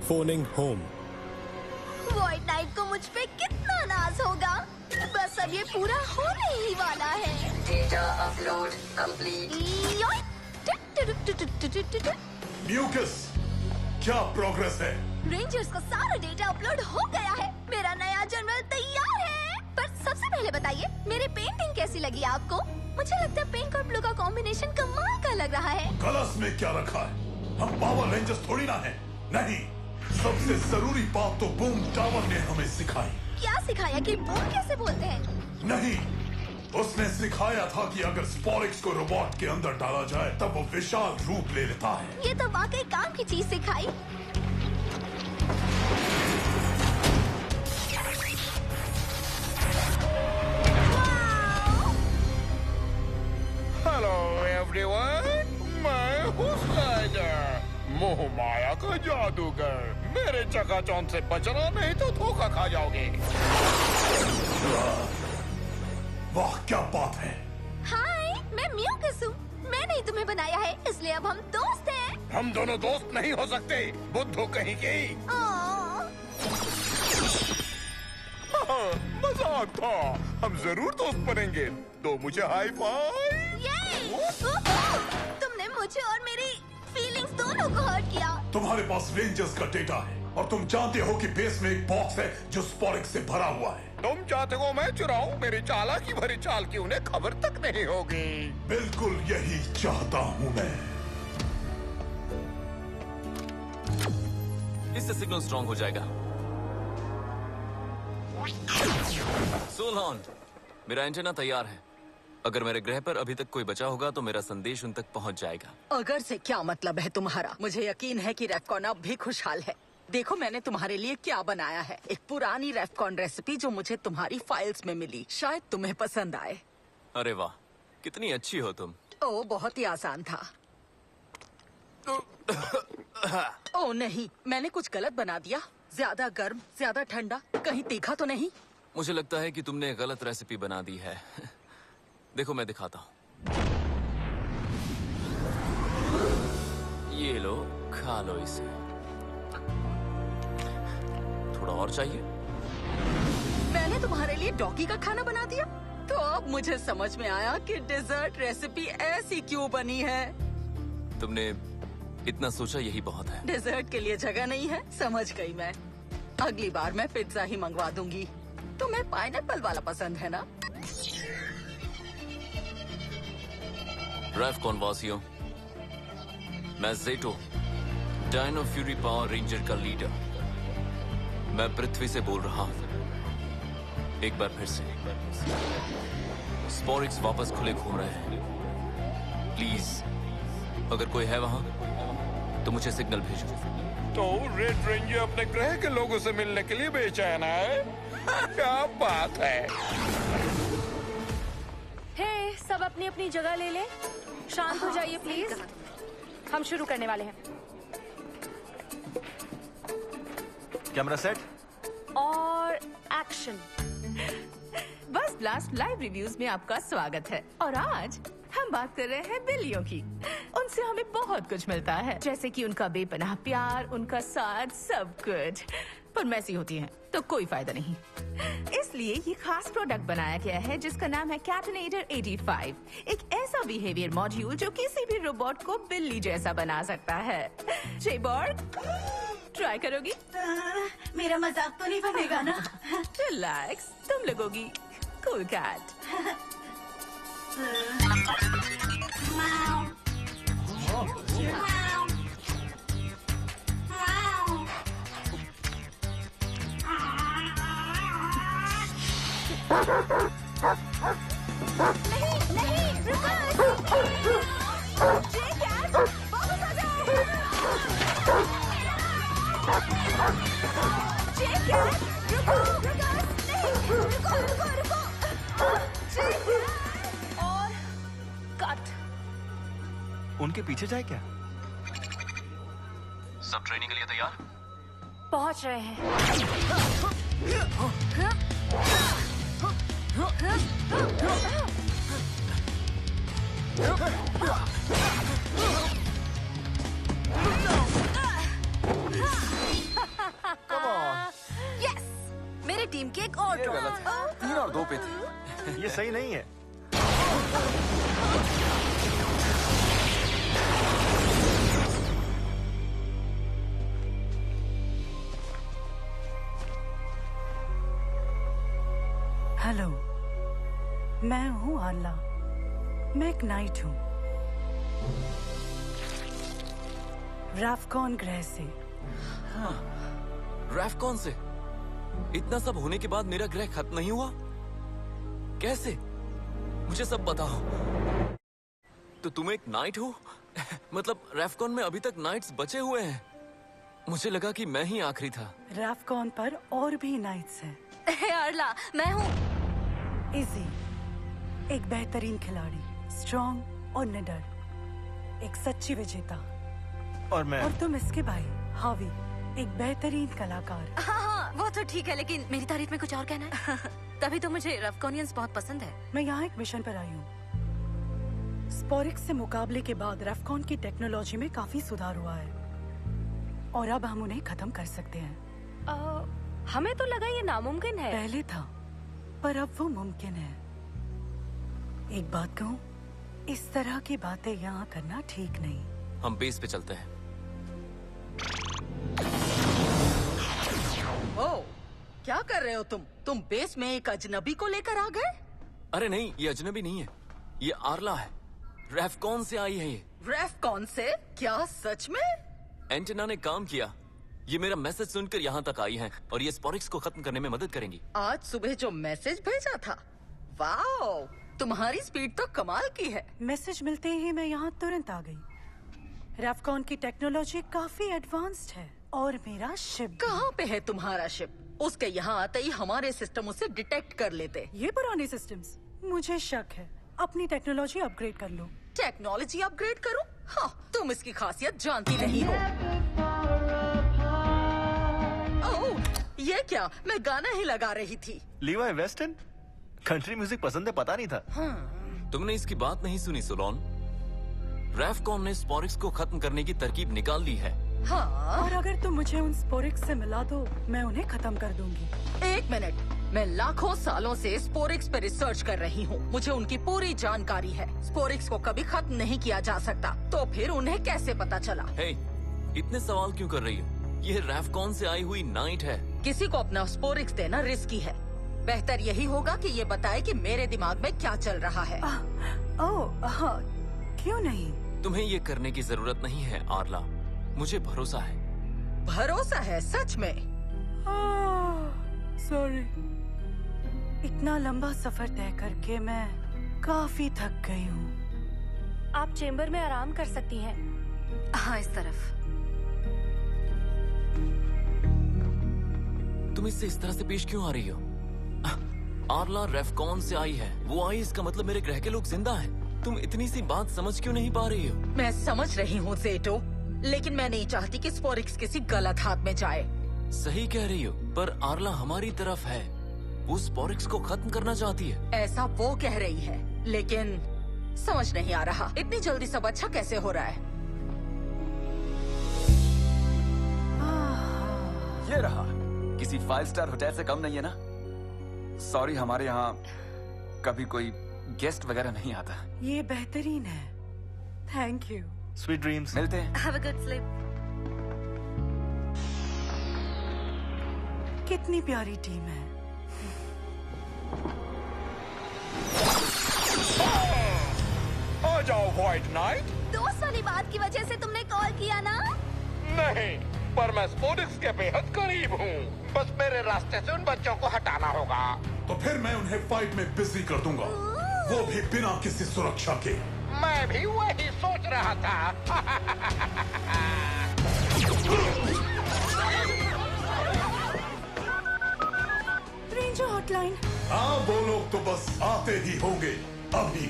phoning home. Void night को मुझ पे कितना नाज होगा। बस अब ये पूरा होने ही वाला है। Data upload complete. म्यूकस, क्या प्रोग्रेस है? रेंजर्स का सारा डेटा अपलोड हो गया है। मेरा नया जनरल तैयार है। पर सबसे पहले बताइए, मेरी पेंटिंग कैसी लगी आपको? मुझे लगता है पिंक और ब्लू का कॉम्बिनेशन कमाल का लग रहा है। कलश में क्या रखा है? हम पावर रेंजर्स थोड़ी ना हैं। नहीं, सबसे जरूरी बात तो बूम टावर ने हमें सिखाई। क्या सिखाया कि बूम कैसे बोलते हैं? नहीं, उसने सिखाया था कि अगर स्पोरिक्स को रोबोट के अंदर डाला जाए तब वो विशाल रूप ले लेता है। ये तो वाकई काम की चीज सिखाई। हेलो एवरीवन, मैं हूँ स्लाइडर, मोह माया का जादूगर। मेरे चकाचौंध से बचना, नहीं तो धोखा खा जाओगे। वाह, क्या बात है। हाय, मैं म्यूकस हूँ। मैंने ही तुम्हें बनाया है, इसलिए अब हम दोस्त हैं। हम दोनों दोस्त नहीं हो सकते, बुद्धू कहीं की। मजाक था, हम जरूर दोस्त बनेंगे। दो मुझे हाई फाइव। तुमने मुझे और मेरी फीलिंग्स दोनों को हर्ट किया। तुम्हारे पास रेंजर्स का डेटा है और तुम जानते हो कि बेस में एक बॉक्स है जो स्पोरिक्स से भरा हुआ है। तुम चाहते हो मैं चुराऊं? मेरी चालाकी भरी चाल की उन्हें खबर तक नहीं होगी। बिल्कुल यही चाहता हूँ मैं। इससे सिग्नल स्ट्रांग हो जाएगा। सोलहॉर्न, मेरा एंटेना तैयार है। अगर मेरे ग्रह पर अभी तक कोई बचा होगा तो मेरा संदेश उन तक पहुंच जाएगा। अगर से क्या मतलब है तुम्हारा? मुझे यकीन है कि रेफकॉन अब भी खुशहाल है। देखो मैंने तुम्हारे लिए क्या बनाया है। एक पुरानी रेफकॉन रेसिपी जो मुझे तुम्हारी फाइल्स में मिली। शायद तुम्हें पसंद आए। अरे वाह, कितनी अच्छी हो तुम। ओ, बहुत ही आसान था। ओ नहीं, मैंने कुछ गलत बना दिया। ज्यादा गर्म, ज्यादा ठंडा, कहीं तीखा तो नहीं? मुझे लगता है कि तुमने गलत रेसिपी बना दी है। देखो मैं दिखाता हूँ। ये लो, खा लो इसे। थोड़ा और चाहिए? मैंने तुम्हारे लिए डॉगी का खाना बना दिया। तो अब मुझे समझ में आया कि डेजर्ट रेसिपी ऐसी क्यों बनी है। तुमने इतना सोचा, यही बहुत है। डेजर्ट के लिए जगह नहीं है, समझ गई मैं। अगली बार मैं पिज्जा ही मंगवा दूंगी। तुम्हें पाइनएप्पल वाला पसंद है ना? रेफकॉन वासियों, मैं ज़ेटो, डायनो फ्यूरी पावर रेंजर का लीडर। मैं पृथ्वी से बोल रहा हूँ। एक बार फिर से। स्पोरिक्स वापस खुले घूम रहे हैं। प्लीज, अगर कोई है वहाँ तो मुझे सिग्नल भेजो। तो रेड रेंजर अपने ग्रह के लोगों से मिलने के लिए बेचैन है। क्या बात है। हे, सब अपनी अपनी जगह ले ले। शांत हो जाइए प्लीज। हम शुरू करने वाले हैं। कैमरा सेट और एक्शन। बस ब्लास्ट लाइव रिव्यूज में आपका स्वागत है। और आज हम बात कर रहे हैं बिल्लियों की। उनसे हमें बहुत कुछ मिलता है, जैसे कि उनका बेपनाह प्यार, उनका साथ, सब कुछ। पर मैसी होती हैं तो कोई फायदा नहीं। इसलिए ये खास प्रोडक्ट बनाया गया है जिसका नाम है कैटनेटर 85। एक ऐसा बिहेवियर मॉड्यूल जो किसी भी रोबोट को बिल्ली जैसा बना सकता है। जेबॉर्ग, ट्राई करोगी? मेरा मजाक तो नहीं बनेगा ना? रिलैक्स, तुम लगोगी कूल कैट। नहीं नहीं, रुको। जे कैट, वापस आ जाओ। जे कैट, रुको, रुको, नहीं, रुको, रुको, रुको। जे कैट। और कट। उनके पीछे जाए क्या? सब ट्रेनिंग के लिए तैयार? पहुंच रहे हैं। एक और ये गलत है। 3 और 2 पे थे। ये सही नहीं है। हेलो, मैं हूँ आर्ला। मैं एक नाइट हूँ, रैफकॉन ग्रह से। रैफकॉन से? इतना सब होने के बाद मेरा ग्रह खत्म नहीं हुआ? कैसे? मुझे सब बताओ। तो तुम एक नाइट हो? मतलब रैफकॉन में अभी तक नाइट्स बचे हुए हैं? मुझे लगा कि मैं ही आखिरी था। रैफकॉन पर और भी नाइट्स हैं। आर्ला, मैं हूँ इजी, एक बेहतरीन खिलाड़ी, स्ट्रॉन्ग और निडर, एक सच्ची विजेता। और मैं? और तुम इसके भाई हावी, एक बेहतरीन कलाकार। हाँ, वो तो ठीक है, लेकिन मेरी तारीफ में कुछ और कहना है? तभी तो मुझे रैफकॉनियंस बहुत पसंद है। मैं यहाँ एक मिशन पर आई हूँ। स्पोरिक्स से मुकाबले के बाद रैफकॉन की टेक्नोलॉजी में काफी सुधार हुआ है और अब हम उन्हें खत्म कर सकते हैं। हमें तो लगा ये नामुमकिन है। पहले था, पर अब वो मुमकिन है। एक बात कहूँ, इस तरह की बातें यहाँ करना ठीक नहीं। हम बेस पे चलते हैं। ओ, क्या कर रहे हो तुम? तुम बेस में एक अजनबी को लेकर आ गए? अरे नहीं, ये अजनबी नहीं है, ये आर्ला है। रैफकॉन से आई है ये। रैफकॉन से? क्या सच में? एंटेना ने काम किया। ये मेरा मैसेज सुनकर यहाँ तक आई हैं और ये स्पोरिक्स को खत्म करने में मदद करेंगी। आज सुबह जो मैसेज भेजा था, वाओ, तुम्हारी स्पीड तो कमाल की है। मैसेज मिलते ही मैं यहाँ तुरंत आ गई। रैफकॉन की टेक्नोलॉजी काफी एडवांस्ड है और मेरा शिप। कहाँ पे है तुम्हारा शिप? उसके यहाँ आते ही हमारे सिस्टम उसे डिटेक्ट कर लेते। ये पुराने सिस्टम्स, मुझे शक है। अपनी टेक्नोलॉजी अपग्रेड कर लो। टेक्नोलॉजी अपग्रेड करूं? हाँ, तुम इसकी खासियत जानती नहीं हो। ओह, ये क्या? मैं गाना ही लगा रही थी। लीवाई वेस्टन? कंट्री म्यूजिक पसंद है, पता नहीं था। तुमने इसकी बात नहीं सुनी सोलोन? रैफकॉन ने स्पोरिक्स को खत्म करने की तरकीब निकाल ली है। हाँ, और अगर तुम मुझे उन स्पोरिक्स से मिला दो, मैं उन्हें खत्म कर दूंगी। एक मिनट, मैं लाखों सालों से स्पोरिक्स पर रिसर्च कर रही हूँ। मुझे उनकी पूरी जानकारी है। स्पोरिक्स को कभी खत्म नहीं किया जा सकता, तो फिर उन्हें कैसे पता चला? हे, इतने सवाल क्यों कर रही हो? ये रैफकॉन से आई हुई नाइट है। किसी को अपना स्पोरिक्स देना रिस्की है। बेहतर यही होगा कि ये बताए कि मेरे दिमाग में क्या चल रहा है। ओह, हाँ, क्यों नहीं? तुम्हें ये करने की जरूरत नहीं है आर्ला, मुझे भरोसा है। भरोसा है? सच में? सॉरी। इतना लंबा सफर तय करके मैं काफी थक गई हूँ। आप चेम्बर में आराम कर सकती हैं। हाँ, इस तरफ। तुम इससे इस तरह से पेश क्यों आ रही हो? आर्ला रैफकॉन से आई है। वो आई, इसका मतलब मेरे ग्रह के लोग जिंदा हैं। तुम इतनी सी बात समझ क्यों नहीं पा रही हो? मैं समझ रही हूँ ज़ेटो, लेकिन मैं नहीं चाहती कि स्पोरिक्स किसी गलत हाथ में जाए। सही कह रही हो, पर आर्ला हमारी तरफ है। वो स्पोरिक्स को खत्म करना चाहती है। ऐसा वो कह रही है, लेकिन समझ नहीं आ रहा इतनी जल्दी सब अच्छा कैसे हो रहा है। ये रहा, किसी 5 स्टार होटल से कम नहीं है ना? सॉरी, हमारे यहाँ कभी कोई गेस्ट वगैरह नहीं आता। ये बेहतरीन है, थैंक यू। Sweet dreams. मिलते हैं। Have a good sleep. कितनी प्यारी टीम है। आ जाओ व्हाइट नाइट। दोस्त वाली बात की वजह से तुमने कॉल किया ना? नहीं, पर मैं स्पोरिक्स के बेहद करीब हूँ। बस मेरे रास्ते से उन बच्चों को हटाना होगा। तो फिर मैं उन्हें फाइट में बिजी कर दूंगा, वो भी बिना किसी सुरक्षा के। मैं भी वही सोच रहा था। Ranger hotline. हाँ, वो लोग तो बस आते ही होंगे अभी।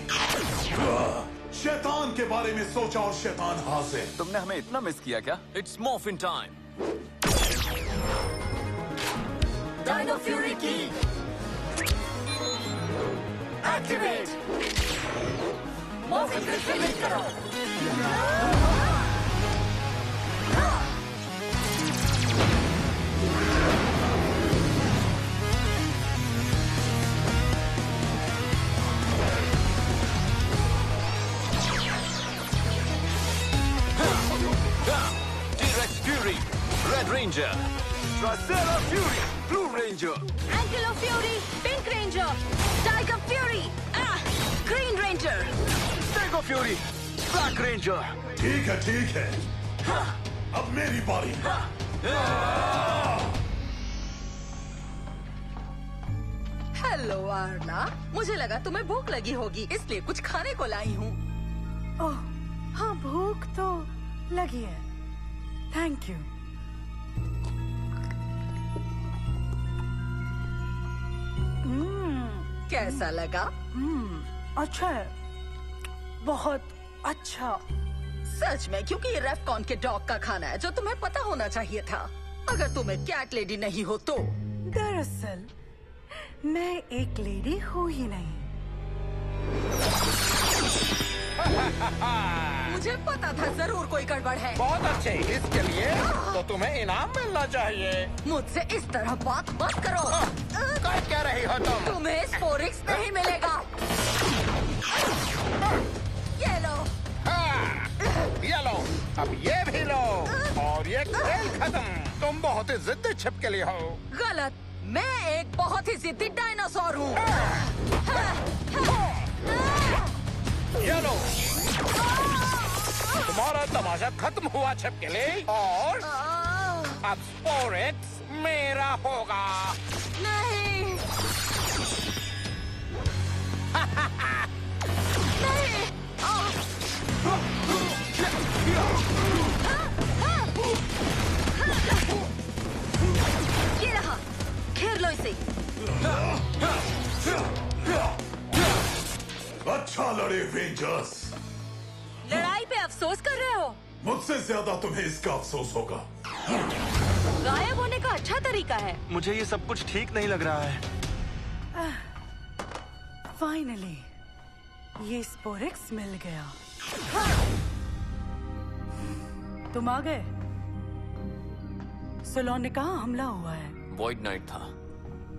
शैतान के बारे में सोचा और शैतान हाजिर। तुमने हमें इतना मिस किया क्या? It's morphin time. Dino Fury Key. Activate. Morphin Crystal use करो। Red ranger, tricera fury, blue ranger, ankylo fury, pink ranger, tiger fury, green ranger, stego fury, black ranger. ठीक है। अब मेरी बारी। हेलो आर्ला, मुझे लगा तुम्हें भूख लगी होगी, इसलिए कुछ खाने को लाई हूँ। ओह, हाँ भूख तो लगी है। Thank you. कैसा लगा? अच्छा है, बहुत अच्छा। सच में, क्योंकि ये रेफकॉन के डॉग का खाना है, जो तुम्हें पता होना चाहिए था, अगर तुम एक कैट लेडी नहीं हो तो। दरअसल मैं एक लेडी हूँ ही नहीं। मुझे पता था जरूर कोई गड़बड़ है। बहुत अच्छे, इसके लिए तो तुम्हें इनाम मिलना चाहिए। मुझसे इस तरह बात मत करो। क्या रही हो तुम? तुम्हें स्पोरिक्स नहीं मिलेगा। ये लो। ये लो, अब ये भी लो, और ये खेल खत्म। तुम बहुत ही जिद्दी छिपकली हो। गलत, मैं एक बहुत ही जिद्दी डायनासोर हूँ। ये लो, तुम्हारा तमाशा खत्म हुआ छिपकली, और अब स्पोरिक्स मेरा होगा। नहीं। नहीं। ये रहा, घेर लो इसे। अच्छा लड़े वेंजर्स। लड़ाई पे अफसोस कर रहे हो? मुझसे ज्यादा तुम्हें इसका अफसोस होगा। गायब होने का अच्छा तरीका है। मुझे ये सब कुछ ठीक नहीं लग रहा है। फाइनली ये स्पोरिक्स मिल गया। तुम आ गए। सोलोन ने कहा हमला हुआ है। वॉइड नाइट था,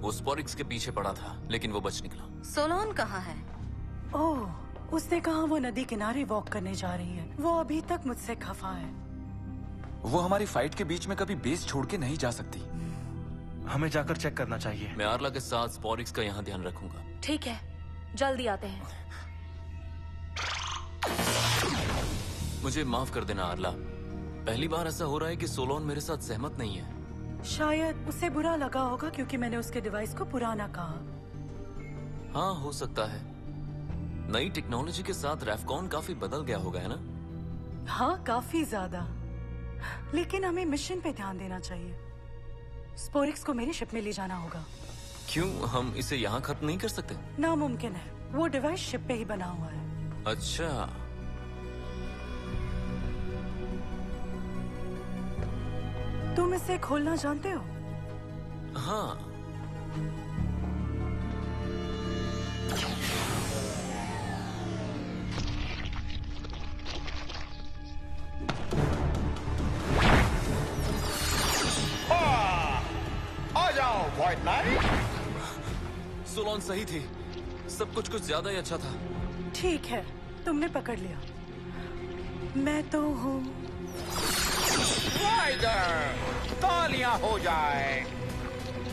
वो स्पोरिक्स के पीछे पड़ा था, लेकिन वो बच निकला। सोलोन कहाँ है? ओह, उसने कहा वो नदी किनारे वॉक करने जा रही है। वो अभी तक मुझसे खफा है। वो हमारी फाइट के बीच में कभी बेस छोड़ के नहीं जा सकती। हमें जाकर चेक करना चाहिए। मैं आर्ला के साथ स्पोरिक्स का यहाँ ध्यान रखूंगा। ठीक है, जल्दी आते हैं। मुझे माफ कर देना आर्ला, पहली बार ऐसा हो रहा है कि सोलोन मेरे साथ सहमत नहीं है। शायद उसे बुरा लगा होगा क्योंकि मैंने उसके डिवाइस को पुराना कहा। हाँ, हो सकता है। नई टेक्नोलॉजी के साथ रेफकॉन काफी बदल गया होगा, है ना? हाँ, काफी ज्यादा। लेकिन हमें मिशन पे ध्यान देना चाहिए। स्पोरिक्स को मेरी शिप में ले जाना होगा। क्यों, हम इसे यहाँ खत्म नहीं कर सकते? नामुमकिन है, वो डिवाइस शिप पे ही बना हुआ है। अच्छा, तुम इसे खोलना जानते हो? हाँ। आ जाओ वॉइड नाइट। सोलोन सही थी, सब कुछ ज्यादा ही अच्छा था। ठीक है, तुमने पकड़ लिया। मैं तो हूँ। राइडर, तालियां हो जाए।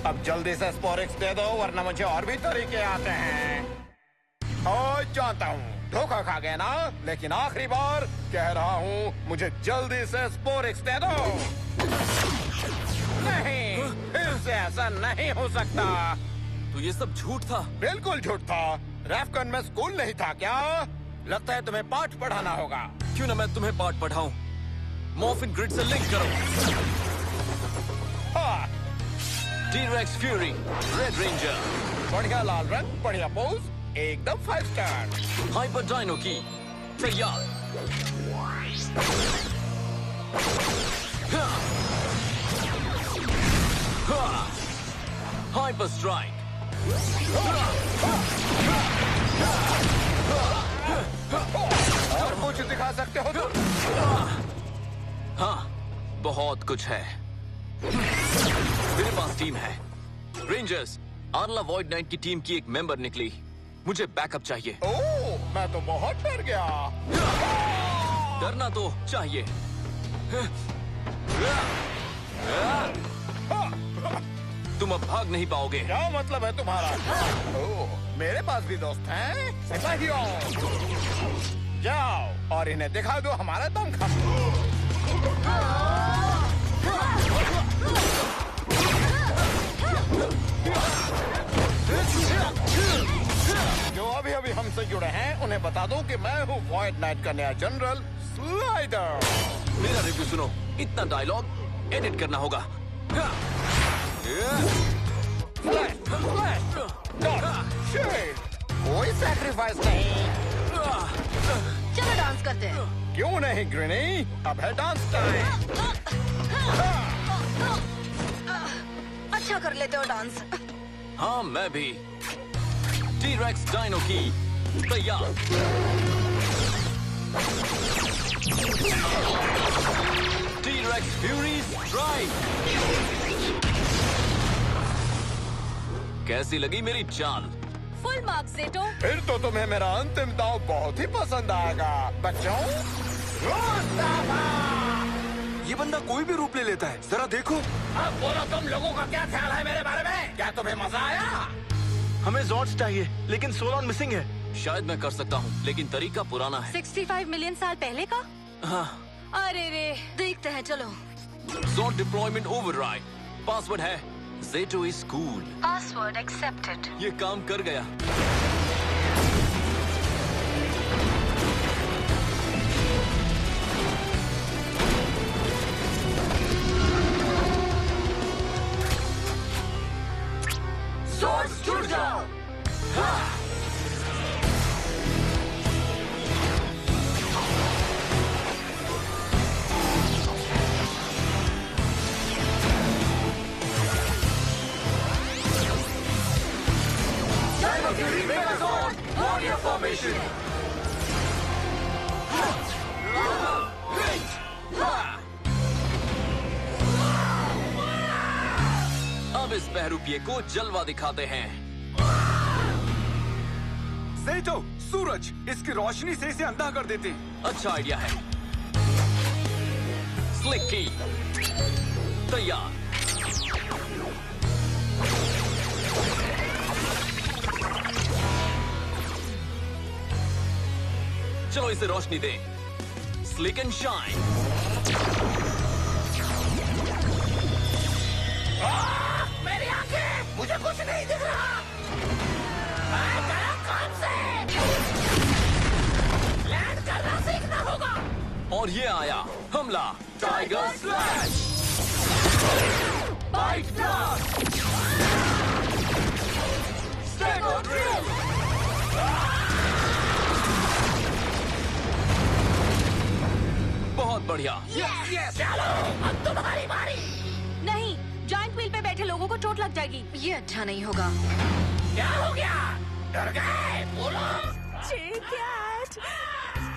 अब जल्दी से स्पोरिक्स दे दो, वरना मुझे और भी तरीके आते हैं। ओ, जानता हूँ धोखा खा गया ना, लेकिन आखिरी बार कह रहा हूँ, मुझे जल्दी से स्पोरिक्स दे दो। नहीं, फिर से ऐसा नहीं हो सकता। तो ये सब झूठ था? बिल्कुल झूठ था। रेफकॉन में स्कूल नहीं था क्या? लगता है तुम्हें पाठ पढ़ाना होगा। क्यों ना मैं तुम्हें पाठ पढ़ाऊं। मॉर्फिन ग्रिड से लिंक करो। T-rex fury, red ranger. बढ़िया लाल रंग, बढ़िया पोज, एकदम 5 स्टार। हाइपर डायनो की तैयार। Hyper strike. और कुछ दिखा सकते हो तुम? हाँ, बहुत कुछ है। मेरे पास टीम है। रेंजर्स, आर्ला वॉइड नाइट की टीम की एक मेंबर निकली। मुझे बैकअप चाहिए। ओह, मैं तो बहुत डर गया। डरना तो चाहिए। तुम अब भाग नहीं पाओगे। क्या मतलब है तुम्हारा? ओह, मेरे पास भी दोस्त हैं। सिपाहियों, जाओ और इन्हें दिखा दो हमारा दमखम। जो अभी अभी हमसे जुड़े हैं उन्हें बता दो कि मैं हूँ वॉइड नाइट का नया जनरल स्लाइडर। मेरा रिव्यू सुनो, इतना डायलॉग एडिट करना होगा। कोई सैक्रिफाइस नहीं। चलो डांस करते हैं। क्यों नहीं ग्रीनी, अब है डांस टाइम। अच्छा कर लेते हो डांस। हाँ मैं भी। टी-रेक्स डायनो की तैयार। T rex fury strike. कैसी लगी मेरी चाल? फुल मार्क्स जेटो। फिर तो तुम्हें मेरा अंतिम दांव बहुत ही पसंद आएगा बच्चों। ये बंदा कोई भी रूप ले लेता है, जरा देखो। अब बोलो तुम लोगों का क्या ख्याल है मेरे बारे में? क्या तुम्हें मजा आया? हमें जॉर्ज चाहिए, लेकिन सोलॉन मिसिंग है। शायद मैं कर सकता हूँ, लेकिन तरीका पुराना है। 65 मिलियन साल पहले का? हाँ। अरे रे, देखते हैं चलो। Zord deployment override। पासवर्ड है Zeto is cool। Password accepted. ये काम कर गया। Zords जुड़ जाओ। Warrior formation। अब इस बहरूपिये को जलवा दिखाते हैं। ज़ेटो, सूरज, इसकी रोशनी से इसे अंधा कर देते हैं। अच्छा आइडिया है। स्लिक की तैयार। चलो इसे रोशनी दे। Slick and shine. मेरी आंखें, मुझे कुछ नहीं दिख रहा। मैं गया काम से। लैंड करना सीखना होगा। और ये आया हमला tiger slash. Bite blast. Stego drill. बहुत बढ़िया। यस, चलो अब तुम्हारी बारी। नहीं, जॉइंट व्हील पे बैठे लोगों को चोट लग जाएगी। ये अच्छा नहीं होगा। क्या हो गया? डर गए? बोलो। कैट,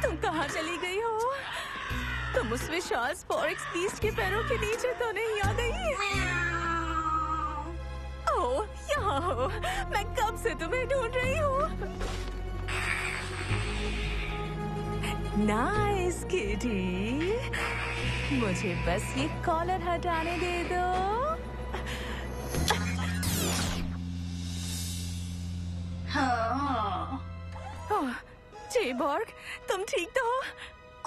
तुम कहाँ चली गई हो? तुम उस विशाल स्पोरेक्स बीस्ट के पैरों के नीचे तो नहीं आ गई? ओह, यहाँ हो। मैं कब से तुम्हें ढूंढ रही हूँ। Nice kitty. मुझे बस ये कॉलर हटाने दे दो। हाँ। जेबॉर्ग, तुम ठीक तो हो?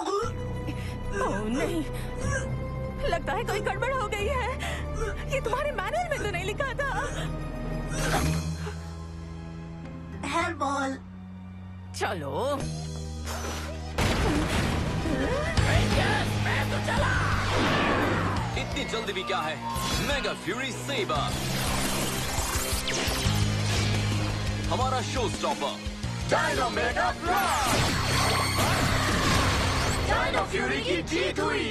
ओह नहीं, लगता है कोई गड़बड़ हो गई है। ये तुम्हारे मैनुअल में तो नहीं लिखा था। हेयरबॉल। चलो। मैं तो चला। इतनी जल्दी भी क्या है? मेगा फ्यूरी सेबर, हमारा show stopper. Dino mega blast. Dino fury की जीत हुई।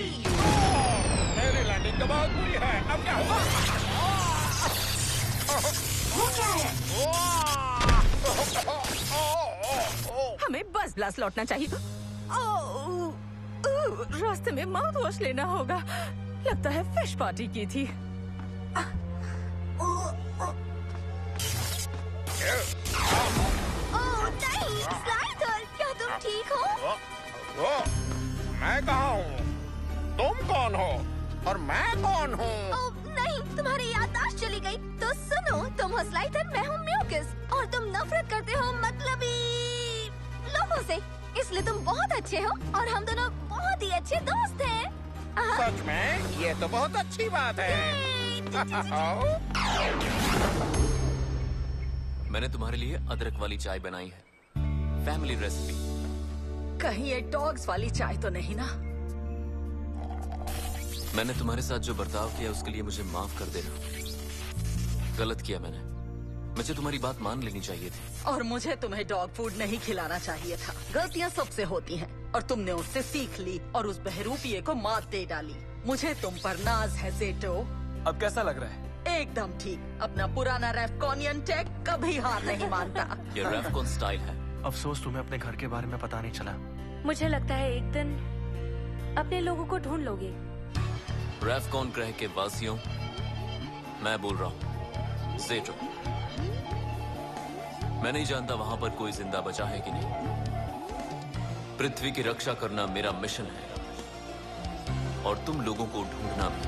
मेरी लैंडिंग तो बहुत बुरी है। अब क्या होगा? वो क्या है? हमें बस ब्लास्ट लौटना चाहिए। रास्ते में माउथ वॉश लेना होगा। लगता है फिश पार्टी की थी। ओह नहीं, स्लाइडर, क्या तुम ठीक हो? मैं कहाँ हूँ? तुम कौन हो? और मैं कौन हूँ? ओह नहीं, तुम्हारी याददाश्त चली गई। तो सुनो, तुम हो स्लाइथर, मैं हूँ म्यूकस, और तुम नफरत करते हो मतलबी लोगों से। इसलिए तुम बहुत अच्छे हो और हम दोनों बहुत ही अच्छे दोस्त हैं। सच में? ये तो बहुत अच्छी बात है। मैंने तुम्हारे लिए अदरक वाली चाय बनाई है, फैमिली रेसिपी। कहीं ये डॉग्स वाली चाय तो नहीं ना? मैंने तुम्हारे साथ जो बर्ताव किया उसके लिए मुझे माफ कर देना। गलत किया मैंने, मुझे तुम्हारी बात मान लेनी चाहिए थी। और मुझे तुम्हें डॉग फूड नहीं खिलाना चाहिए था। गलतियाँ सबसे होती हैं और तुमने उससे सीख ली और उस बहरूपिये को मात दे डाली। मुझे तुम पर नाज है ज़ेटो। अब कैसा लग रहा है? एकदम ठीक। अपना पुराना रेफकॉनियन टेक कभी हार नहीं मानता। ये रेफकॉन स्टाइल है। अफसोस तुम्हें अपने घर के बारे में पता नहीं चला। मुझे लगता है एक दिन अपने लोगों को ढूंढ लोगे। रेफकॉन ग्रह के वासियों, मैं बोल रहा हूँ ज़ेटो। मैं नहीं जानता वहां पर कोई जिंदा बचा है कि नहीं। पृथ्वी की रक्षा करना मेरा मिशन है और तुम लोगों को ढूंढना भी।